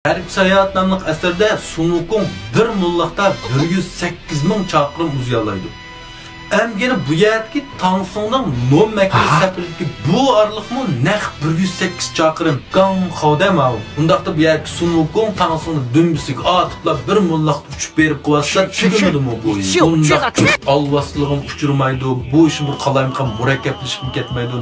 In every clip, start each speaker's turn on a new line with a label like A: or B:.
A: Garip Sayohat namli asarda Sunukung bir mullaqda 108 ming chaqirim uzayalaydi. Amgina bu yerdagi Tangsungning nom makli sapiliki bu arliqmi naq 108 chaqirim. Gang xodama. Undaqda bu yergi Sunukung Tangsungni dumbisiga atibla bir mullaqda uchib berib qo'ysa, tushunmadimi bu? Undaq alvasligim uchurmaydi. Bu ishim bir qalaymiqam murakkablashib ketmaydi.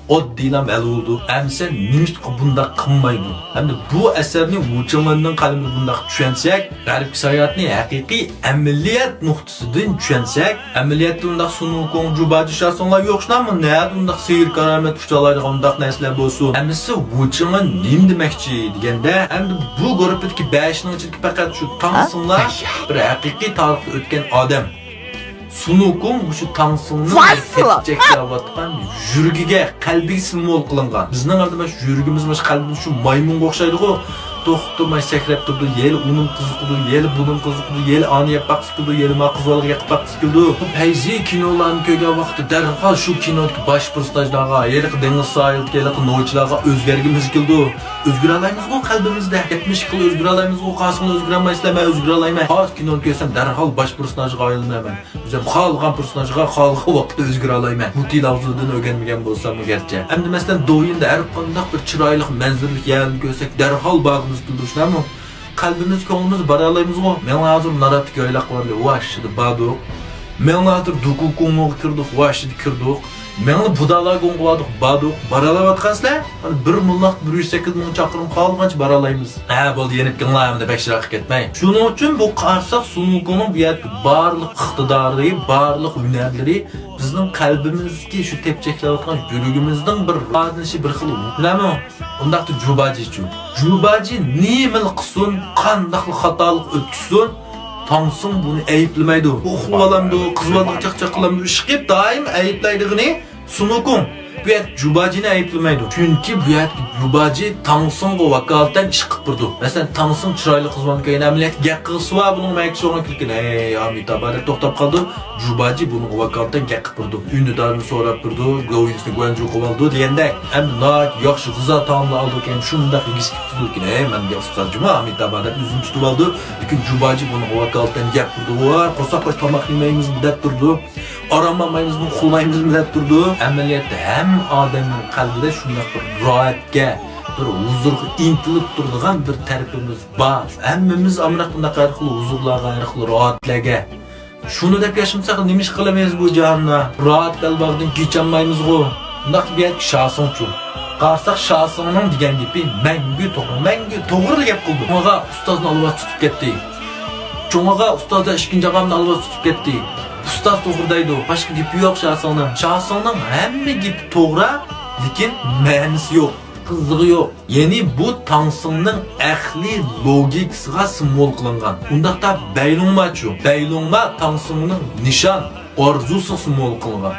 A: Oddiylam hal bo'ldi. Amsa nimishqa bundaq qilmaydi. Hamda bu asarni muchilmanning qalbida bundaq tushunsak, Garip Sayohatni haqiqiy amaliyat nuqtasidan tushunsak, amaliyatda Sunukung Jubaji şahsonlar yo'qshami? Nada undaq seyir karamet uchalaydigan undaq narsalar bo'lsin. Amisi vuchilman nim demoqchi deganda, endi bu guruhdagi 5 ning ichidagi faqat shu Tangsunglar bir haqiqiy tarixda o'tgan odam. Sunukung shu Tangsungning tekchaklayotgan yurgiga, qalbiga simvol qilingan. Bizning aldimiz yurgimiz mana qalbimiz shu maymunga o'xshaydi-ku. To'xtamay sakrab turdi, yeli uning qiziqdi, yeli buning qiziqdi, yeli ani yapaq qildi, yeli ma qizlarga yaqib qildi. Bu payzi kinolarni ko'rgan vaqtda darhol shu kinodagi bosh personajlarga, yeli dengiz sohilga, yeli noychilarga o'zgargimiz keldi. O'zgara olamiz-ku qalbimizda, 70 yil o'zgara olamiz-ku, qasini o'zgarmaysizlar, men o'zgara olayman. Hozir kinoni ko'rsam darhol bosh personajga aylanaman. O'zim xalqan personajga xalqi vaqtda o'zgara olayman. Bu til avzudan o'rganmagan bo'lsam garchi. Endi masalan do'yinda har qanday bir chiroyli manzillik yerni ko'rsak darhol bag'imiz qildi. Qalbimiz, ko'nglimiz bara olamizmi? Men hozir naratga o'ylab qo'ydim. Vashidi baduq. Men hozir dukukumga kirdik, vashidi kirdik. Meni budalar qo'ng'iladiq, baduq. Baralayotgansizlar? Hani bir mullaq 108 ming chaqirim qolgancha baralaymiz. Ha, bo'ldi, yenib kelmayman, bekshiraq ketmay. Shuning uchun bu qarsak Sunukungning bu yerda barliq iqtidori, barliq hunarlari bizning qalbimizga shu tepchaklayotgan yuragimizning bir radinishi bir xil. Bilaman, undaqda Jubaji-chu. Jubaji nimil qilsin, qandaq xatolik o'tkazsin, Tangsung buni ayıplamaydi. Uxlalamdi, qizlarga chaqchaq qilamdi, ish qilib doim ayıplaydigini Sunukung. Bu yer Jubajini ayıplamaydi. Chunki bu yer Jubaji Tangsungga vakolatdan ish qilib turdi. Masalan, Tangsung chiroyli qizlarni ko'ygan amaliyat gap qilsa, buning maksi o'rni kirgan. Ey, Amitabh to'xtab qoldi. Jubaji buni vakolatdan gap qilib turdi. Uynidarni so'rab turdi, go'yisni Guanju qilib oldi deganda, endi yaxshi g'izza taomlar oldi ekan, shundaq yig'ishib turdi ekan. Ey, menga ustajima Amitabh deb o'zini tutib oldi. Lekin Jubaji buni vakolatdan gap turdi. Voy, qo'saqlash tomoq yemaymiz deb turdi. Aramaymiz, qulmaymiz deb turdi. Amaliyatda ham odamning qalbida shunday bir rohatga, bir huzurga intilib turadigan bir tarafimiz bor. Hammamiz amroq bunday qilib huzurlarga, qilib rohatlarga. Shuni deb yashamasak nima ish qilamiz bu jahonda? Rohat dalbog'dan kecholmaymiz-ku. Bunday bir shahsonchu. Qarsak shahsonning degan gapi mangu to'g'ri gap qildi. Unaqa ustozni olib tutib ketdi. Cho'ng'a ustozda ikkinchi odamni olib tutib ketdi. Ustoz to'g'ri deydi, boshqa gapi yo'q shahsonning. Shahsonning hamma gapi to'g'ri, lekin ma'nosi yo'q, qizig'i yo'q. Ya'ni bu Tangsungning aqliy logikasiga simvol qilingan. Undaqda baylungma-chu. Baylungma Tangsungning nishon, orzusi simvol qilingan.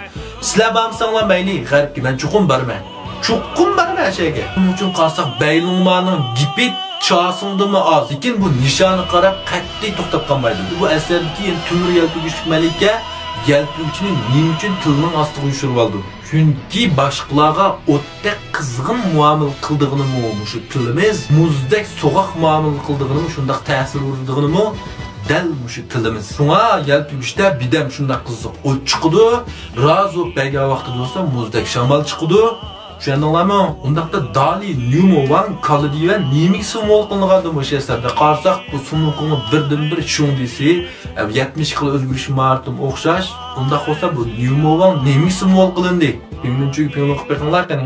A: Sizlar bo'lsanglar mayli, g'arbga men chuqum barman. Chuqum barman shayga. Buning uchun qarsak baylungmaning gapi Şahsındımı az, lekin bu nişanı qarab qat'iy to'xtab qolmaydi. Bu asardagi Timur Yalpig'ich malika Yalpig'ichni nima uchun tilning ostiga yushirib oldi? Chunki boshqalarga o'tdek qizg'in muomala qildig'ini shu tilimiz, muzdek so'g'aq muomala qildig'ini, shundaq ta'sir urdig'ini dal shu tilimiz. Shunga Yalpig'ichda bidam shundaq qiziq o't chiqdi, razo bayga vaqtida bo'lsa muzdek shamol chiqdi. Tushundinglarmi? Undaqda Dali Newman Kaladiya nimik simvol qilingan bu asarda qarsak bu Sunukungning birdan-bir shundisi 70 yil o'zgarish martim o'xshash. Unda bo'lsa bu Newman nimik simvol qilindi. Menimcha, piyano qilib qo'yinglar qani.